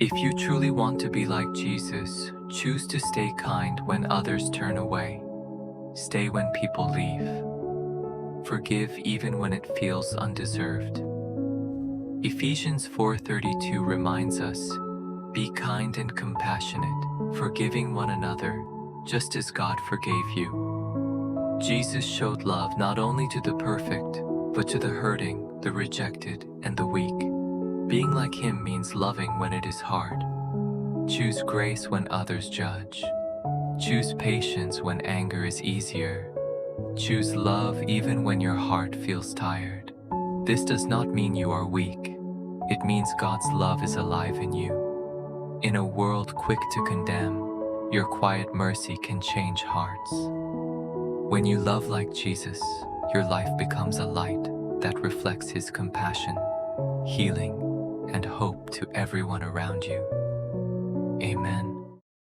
If you truly want to be like Jesus, choose to stay kind when others turn away. Stay when people leave. Forgive even when it feels undeserved. Ephesians 4:32 reminds us, be kind and compassionate, forgiving one another, just as God forgave you. Jesus showed love not only to the perfect, but to the hurting, the rejected, and the weak. Being like Him means loving when it is hard. Choose grace when others judge. Choose patience when anger is easier. Choose love even when your heart feels tired. This does not mean you are weak. It means God's love is alive in you. In a world quick to condemn, your quiet mercy can change hearts. When you love like Jesus, your life becomes a light that reflects His compassion, healing, and hope to everyone around you. Amen.